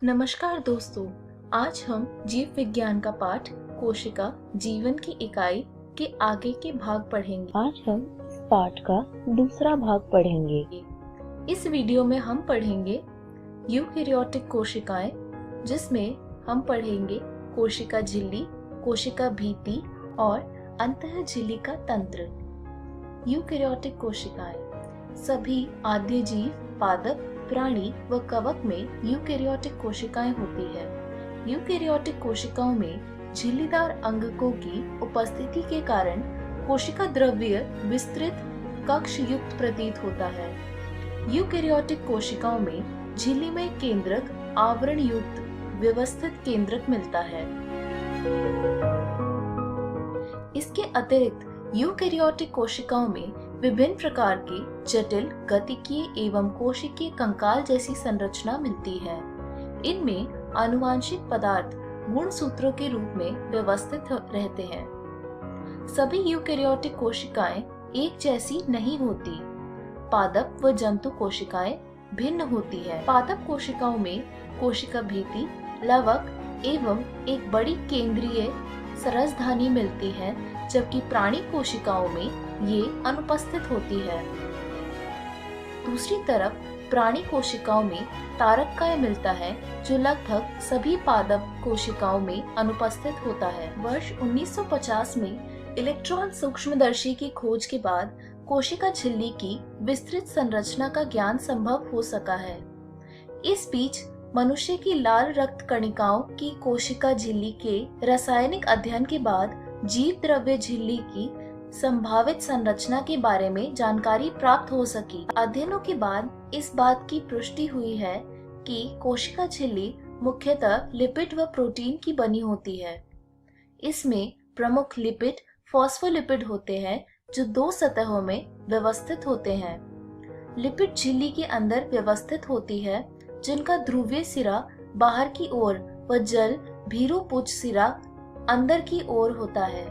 नमस्कार दोस्तों, आज हम जीव विज्ञान का पाठ कोशिका जीवन की इकाई के आगे के भाग पढ़ेंगे। आज हम इस पाठ का दूसरा भाग पढ़ेंगे। इस वीडियो में हम पढ़ेंगे यूकेरियोटिक कोशिकाएं, जिसमें हम पढ़ेंगे कोशिका झिल्ली, कोशिका भित्ति और अंतः झिल्ली का तंत्र। यूकेरियोटिक कोशिकाएं सभी आद्य जीव, पादप, प्राणी व कवक में यूकेरियोटिक कोशिकाएं होती है। यूकेरियोटिक कोशिकाओं में झिल्लीदार अंगकों की उपस्थिति के कारण कोशिका द्रव्य विस्तृत कक्ष युक्त प्रतीत होता है। यूकेरियोटिक कोशिकाओं में झिल्ली में केंद्रक आवरण युक्त व्यवस्थित केंद्रक मिलता है। इसके अतिरिक्त यूकेरियोटिक कोशिकाओं में विभिन्न प्रकार के जटिल गतिकीय एवं कोशिकीय कंकाल जैसी संरचना मिलती है। इनमें आनुवांशिक पदार्थ गुणसूत्रों के रूप में व्यवस्थित रहते हैं। सभी यूकेरियोटिक कोशिकाएं एक जैसी नहीं होती। पादप व जंतु कोशिकाएं भिन्न होती है। पादप कोशिकाओं में कोशिका भित्ति, लवक एवं एक बड़ी केंद्रीय सरसधानी मिलती है, जबकि प्राणी कोशिकाओं में ये अनुपस्थित होती है। दूसरी तरफ प्राणी कोशिकाओं में तारककाय मिलता है, जो लगभग सभी पादप कोशिकाओं में अनुपस्थित होता है। वर्ष 1950 में इलेक्ट्रॉन सूक्ष्मदर्शी की खोज के बाद कोशिका झिल्ली की विस्तृत संरचना का ज्ञान संभव हो सका है। इस बीच मनुष्य की लाल रक्त कणिकाओं की कोशिका झिल्ली के रासायनिक अध्ययन के बाद जीव द्रव्य झिल्ली की संभावित संरचना के बारे में जानकारी प्राप्त हो सकी। अध्ययनों के बाद इस बात की पुष्टि हुई है कि कोशिका झिल्ली मुख्यतः लिपिड व प्रोटीन की बनी होती है। इसमें प्रमुख लिपिड फॉस्फोलिपिड होते हैं, जो दो सतहों में व्यवस्थित होते हैं। लिपिड झिल्ली के अंदर व्यवस्थित होती है, जिनका ध्रुवीय सिरा बाहर की ओर व जल भीरुपुच्छ सिरा अंदर की ओर होता है।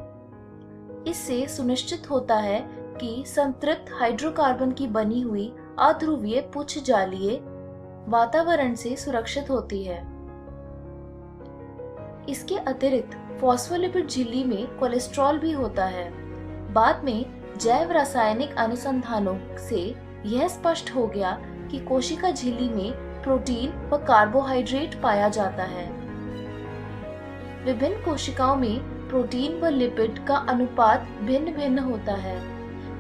इससे सुनिश्चित होता है कि संतृप्त हाइड्रोकार्बन की बनी हुई अध्रुवीय पुच्छ जालीय वातावरण से सुरक्षित होती है। इसके अतिरिक्त फॉस्फोलिपिड झिल्ली में कोलेस्ट्रॉल भी होता है। बाद में जैव रासायनिक अनुसंधानों से यह स्पष्ट हो गया कि कोशिका झिल्ली में प्रोटीन व कार्बोहाइड्रेट पाया जाता है। विभिन्न कोशिकाओं में प्रोटीन व लिपिड का अनुपात भिन्न भिन्न होता है।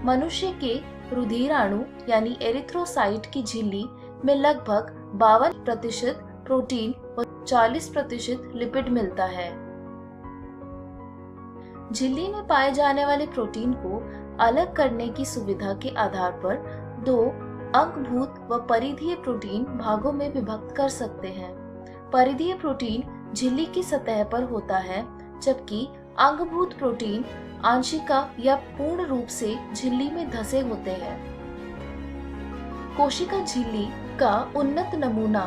मनुष्य के रुधिराणु यानी एरिथ्रोसाइट की झिल्ली में लगभग 52% प्रोटीन व 40% लिपिड मिलता है। झिल्ली में पाए जाने वाले प्रोटीन को अलग करने की सुविधा के आधार पर दो अंगभूत व परिधीय प्रोटीन भागों में विभक्त कर सकते हैं। परिधीय प्रोटीन झिल्ली की सतह पर होता है, जबकि अंगभूत प्रोटीन आंशिका या पूर्ण रूप से झिल्ली में धसे होते हैं। कोशिका झिल्ली का उन्नत नमूना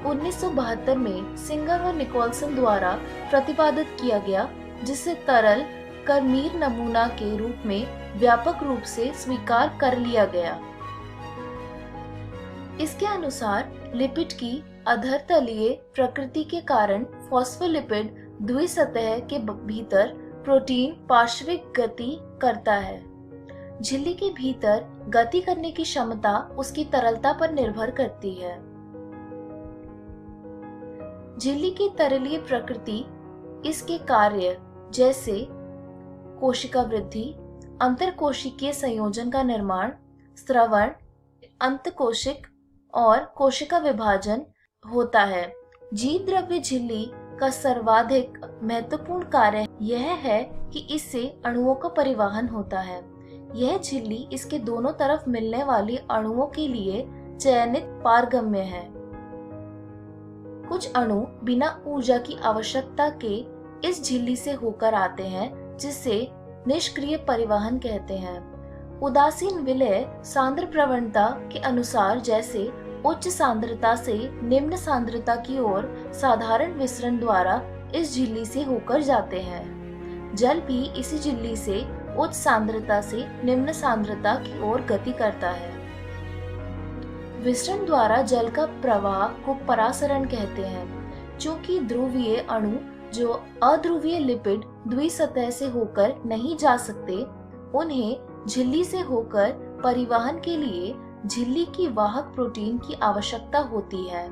1972 में सिंगर व निकोलसन द्वारा प्रतिपादित किया गया, जिसे तरल करमीर नमूना के रूप में व्यापक रूप से स्वीकार कर लिया गया। इसके अनुसार लिपिड की अधरतलीय प्रकृति के कारण फॉस्फोलिपिड द्विसतह के भीतर प्रोटीन पार्श्विक गति करता है। झिल्ली के भीतर गति करने की क्षमता उसकी तरलता पर निर्भर करती है। झिल्ली की तरलीय प्रकृति इसके कार्य जैसे कोशिका वृद्धि, अंतरकोशिकीय संयोजन का निर्माण, स्रवण, अंतकोशिक और कोशिका विभाजन होता है। जीव द्रव्य झिल्ली का सर्वाधिक महत्वपूर्ण कार्य यह है कि इससे अणुओं का परिवहन होता है। यह झिल्ली इसके दोनों तरफ मिलने वाली अणुओं के लिए चयनित पारगम्य है। कुछ अणु बिना ऊर्जा की आवश्यकता के इस झिल्ली से होकर आते हैं, जिसे निष्क्रिय परिवहन कहते हैं। उदासीन विलय सांद्र प्रवणता के अनुसार जैसे उच्च सांद्रता से निम्न सांद्रता की ओर साधारण विसरण द्वारा इस झिल्ली से होकर जाते हैं। जल भी इसी झिल्ली से उच्च सांद्रता से निम्न सांद्रता की ओर गति करता है। विसरण द्वारा जल का प्रवाह को परासरण कहते हैं। चूंकि ध्रुवीय अणु जो अध्रुवीय लिपिड द्विसतह से होकर नहीं जा सकते, उन्हें झिल्ली से होकर परिवहन के लिए झिल्ली की वाहक प्रोटीन की आवश्यकता होती है।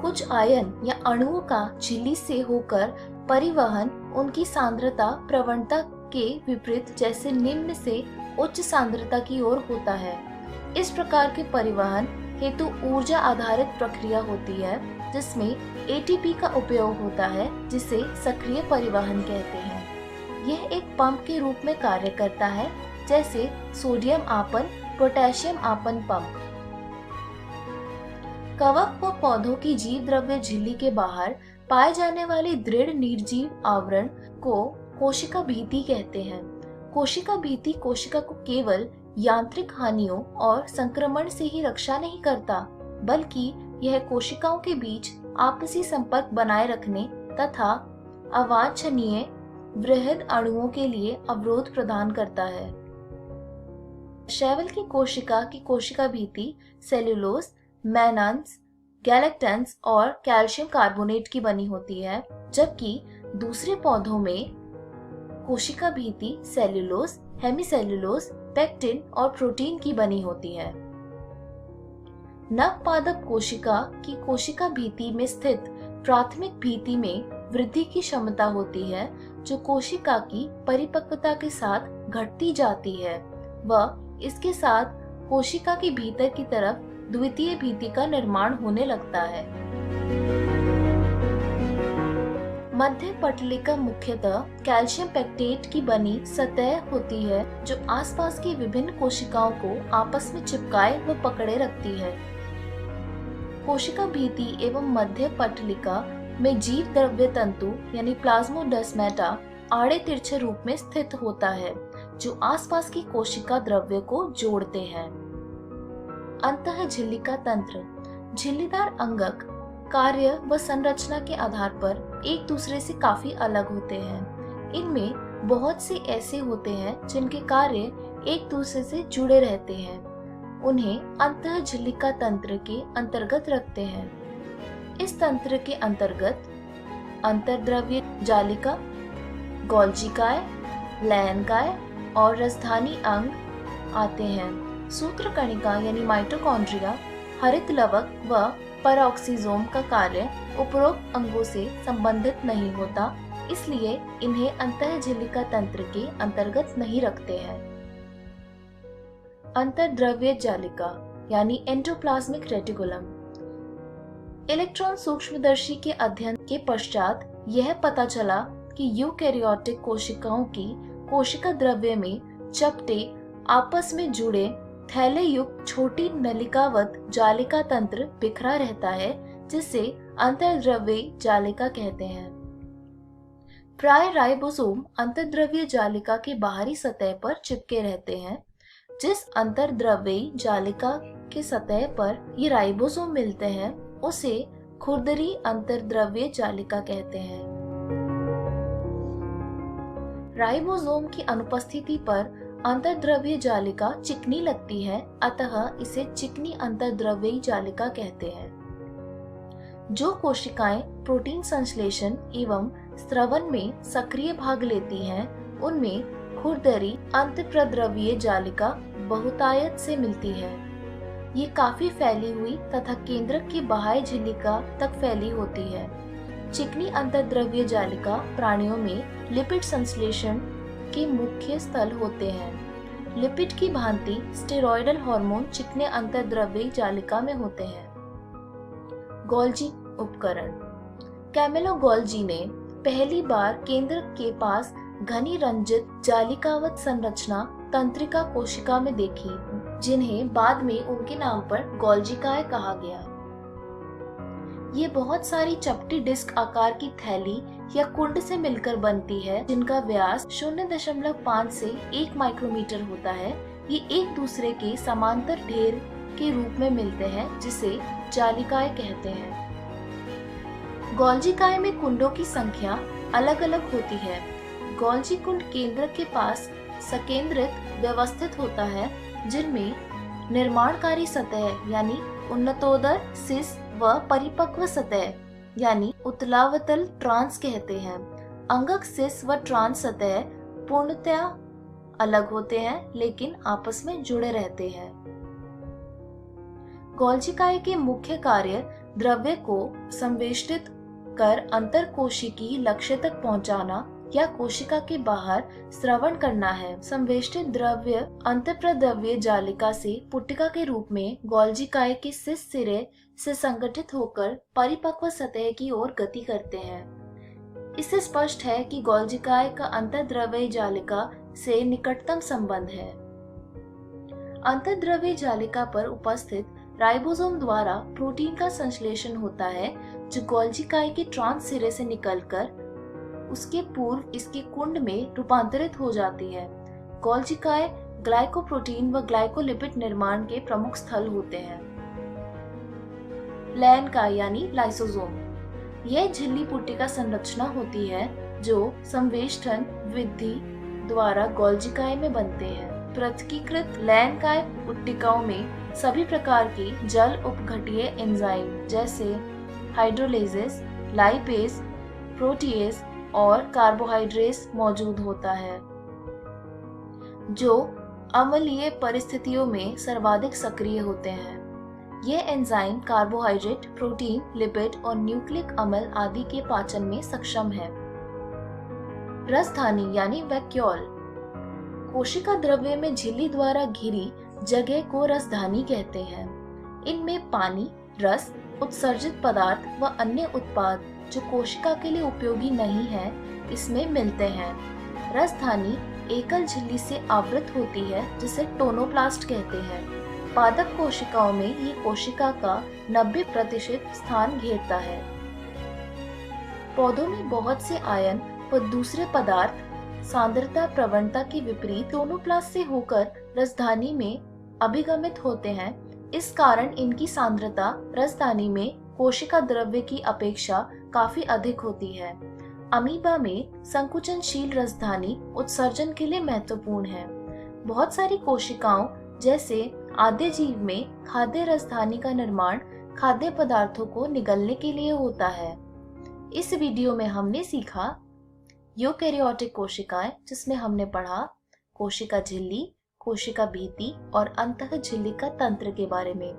कुछ आयन या अणुओं का झिल्ली से होकर परिवहन उनकी सांद्रता प्रवणता के विपरीत जैसे निम्न से उच्च सांद्रता की ओर होता है। इस प्रकार के परिवहन हेतु ऊर्जा आधारित प्रक्रिया होती है, जिसमें एटीपी का उपयोग होता है, जिसे सक्रिय परिवहन कहते हैं। यह एक पंप के रूप में कार्य करता है, जैसे सोडियम आपन पोटेशियम आपन पंप। कवक व पौधों की जीव द्रव्य झिल्ली के बाहर पाए जाने वाले दृढ़ निर्जीव आवरण को कोशिका भित्ति कहते हैं। कोशिका भित्ति कोशिका को केवल यांत्रिक हानियों और संक्रमण से ही रक्षा नहीं करता, बल्कि यह कोशिकाओं के बीच आपसी संपर्क बनाए रखने तथा अवांछनीय वृहद अणुओं के लिए अवरोध प्रदान करता है। शैवाल की कोशिका भित्ति सेल्यूलोज, मैनान्स, गैलेक्टेंस और कैल्शियम कार्बोनेट की बनी होती है, जबकि दूसरे पौधों में कोशिका भित्ति सेल्यूलोज, हेमीसेल्यूलोज, पेक्टिन और प्रोटीन की बनी होती है। नवपादप कोशिका की कोशिका भित्ति में स्थित प्राथमिक भित्ति में वृद्धि की क्षमता होती है, जो कोशिका की परिपक्वता के साथ घटती जाती है व इसके साथ कोशिका के भीतर की तरफ द्वितीय भित्ति का निर्माण होने लगता है। मध्य पटलिका मुख्यतः कैल्शियम पेक्टेट की बनी सतह होती है, जो आसपास की विभिन्न कोशिकाओं को आपस में चिपकाए व पकड़े रखती है। कोशिका भित्ति एवं मध्य पटलिका में जीव द्रव्य तंतु यानी प्लाज्मोडेस्माटा आड़े तिरछे रूप में स्थित होता है, जो आसपास की कोशिका द्रव्य को जोड़ते हैं। अंतः झिल्लिका तंत्र झिल्लीदार अंगक कार्य व संरचना के आधार पर एक दूसरे से काफी अलग होते हैं। इनमें बहुत से ऐसे होते हैं जिनके कार्य एक दूसरे से जुड़े रहते हैं। उन्हें अंतः झिल्लिका तंत्र के अंतर्गत रखते हैं। इस तंत्र के अंतर्गत अंतर्द्रव्य जालिका, गोल्जिकाय, लयनकाय और राजधानी अंग आते हैं। सूत्रकणिका यानी माइटोकॉन्ड्रिया, हरित लवक व परऑक्सीजोम का कार्य उपरोक्त अंगों से संबंधित नहीं होता, इसलिए इन्हें अंतः झिल्लिका तंत्र के अंतर्गत नहीं रखते हैं। अंतर्द्रव्य जालिका यानी एंडोप्लाज्मिक रेटिकुलम। इलेक्ट्रॉन सूक्ष्मदर्शी के अध्ययन के पश्चात यह पता चला कि यूकैरियोटिक कोशिकाओं की कोशिका द्रव्य में चपटे आपस में जुड़े थैले युक्त छोटी नलिकावत जालिका तंत्र बिखरा रहता है, जिसे अंतर्द्रव्य जालिका कहते हैं। प्राय राइबोसोम अंतर्द्रव्य जालिका की बाहरी सतह पर चिपके रहते हैं। जिस अंतर्द्रव्य जालिका की सतह पर ये राइबोसोम मिलते हैं, उसे खुरदरी अंतर्द्रव्य जालिका कहते हैं। राइबोसोम की अनुपस्थिति पर अंतर्द्रव्य जालिका चिकनी लगती है, अतः इसे चिकनी अंतर्द्रव्य जालिका कहते हैं। जो कोशिकाएं प्रोटीन संश्लेषण एवं स्रवण में सक्रिय भाग लेती हैं, उनमें खुरदरी अंतःप्रद्रव्य जालिका बहुतायत से मिलती है। ये काफी फैली हुई तथा केंद्रक की बाह्य झिल्लिका तक फैली होती है। चिकनी अंतर्द्रव्य जालिका प्राणियों में लिपिड संश्लेषण के मुख्य स्थल होते हैं। लिपिड की भांति स्टेरॉयडल हार्मोन चिकने अंतर्द्रव्य जालिका में होते हैं। गोल्जी उपकरण। कैमिलो गोल्जी ने पहली बार केंद्रक के पास घनी रंजित जालिकावत संरचना तंत्रिका कोशिका में देखी, जिन्हें बाद में उनके नाम पर गोल्जिकाएं कहा गया। ये बहुत सारी चपटी डिस्क आकार की थैली या कुंड से मिलकर बनती है, जिनका व्यास 0.5 से 1 माइक्रोमीटर होता है। ये एक दूसरे के समांतर ढेर के रूप में मिलते हैं, जिसे जालिकाएं कहते हैं। गोल्जिकाएं में कुंडों की संख्या अलग अलग होती है। गोल्जी कुंड केंद्र के पास सकेंद्रित व्यवस्थित होता है, जिनमें निर्माणकारी सतह यानी उन्नतोदर सिस व परिपक्व सतह यानी उत्तलावतल ट्रांस कहते हैं। अंगक सिस व ट्रांस सतह पूर्णतया अलग होते हैं लेकिन आपस में जुड़े रहते हैं। गोल्जिकाय के मुख्य कार्य द्रव्य को संवेष्टित कर अंतरकोशिकीय लक्ष्य तक पहुंचाना या कोशिका के बाहर स्रवण करना है। संवेष्टित द्रव्य अंतःप्रद्रव्य जालिका से पुट्टिका के रूप में गोल्जिकाय के सिस सिरे से संगठित होकर परिपक्व सतह की ओर गति करते हैं। इससे स्पष्ट है कि गोल्जिकाय का अंतःद्रव्य जालिका से निकटतम संबंध है। अंतःद्रव्य जालिका पर उपस्थित राइबोसोम द्वारा प्रोटीन का संश्लेषण होता है, जो गोल्जिकाय के ट्रांस सिरे से निकलकर उसके पूर्व इसके कुंड में रूपांतरित हो जाती है। गोल्जिकाय ग्लाइकोप्रोटीन व ग्लाइकोलिपिड निर्माण के प्रमुख स्थल होते हैं। लैनकाय यानी लाइसोसोम, यह झिल्ली पुट्टिका संरचना होती है जो संवेष्टन विधि द्वारा गोल्जिकाय में बनते हैं। पृथकीकृत लैनकाय पुट्टिकाओं में सभी प्रकार की जल उपघटीय एंजाइम जैसे हाइड्रोलेजेस, लाइपेज, प्रोटीएज और कार्बोहाइड्रेस मौजूद होता है, जो अम्लीय परिस्थितियों में सर्वाधिक सक्रिय होते हैं। ये एंजाइम कार्बोहाइड्रेट, प्रोटीन, लिपिड और न्यूक्लिक अम्ल आदि के पाचन में सक्षम है। रसधानी यानी वैक्यूल, कोशिका द्रव्य में झिल्ली द्वारा घिरी जगह को रसधानी कहते हैं। इनमें पानी, रस, उत्सर्जित पदार्थ व अन्य उत्पाद जो कोशिका के लिए उपयोगी नहीं है, इसमें मिलते हैं। रसधानी एकल झिल्ली से आवृत होती है, जिसे टोनोप्लास्ट कहते हैं। पादप कोशिकाओं में ये कोशिका का 90% स्थान घेरता है। पौधों में बहुत से आयन व दूसरे पदार्थ सांद्रता प्रवणता के विपरीत टोनोप्लास्ट से होकर रसधानी में अभिगमित होते हैं। इस कारण इनकी सांद्रता रसधानी में कोशिका द्रव्य की अपेक्षा काफी अधिक होती है। अमीबा में संकुचनशील रसधानी उत्सर्जन के लिए महत्वपूर्ण है। बहुत सारी कोशिकाओं जैसे आधे जीव में खाद्य रसधानी का निर्माण खाद्य पदार्थों को निगलने के लिए होता है। इस वीडियो में हमने सीखा यूकेरियोटिक कोशिकाएं, जिसमें हमने पढ़ा कोशिका झिल्ली, कोशिका भित्ति और अंतः झिल्लिका तंत्र के बारे में।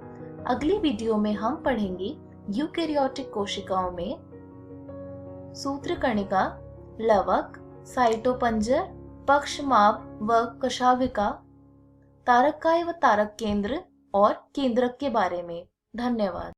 अगली वीडियो में हम पढ़ेंगे यूकेरियोटिक कोशिकाओं में सूत्रकणिका, लवक, साइटोपंजर, पक्षमाभ व कशाविका, तारककाय व तारक केंद्र और केंद्रक के बारे में। धन्यवाद।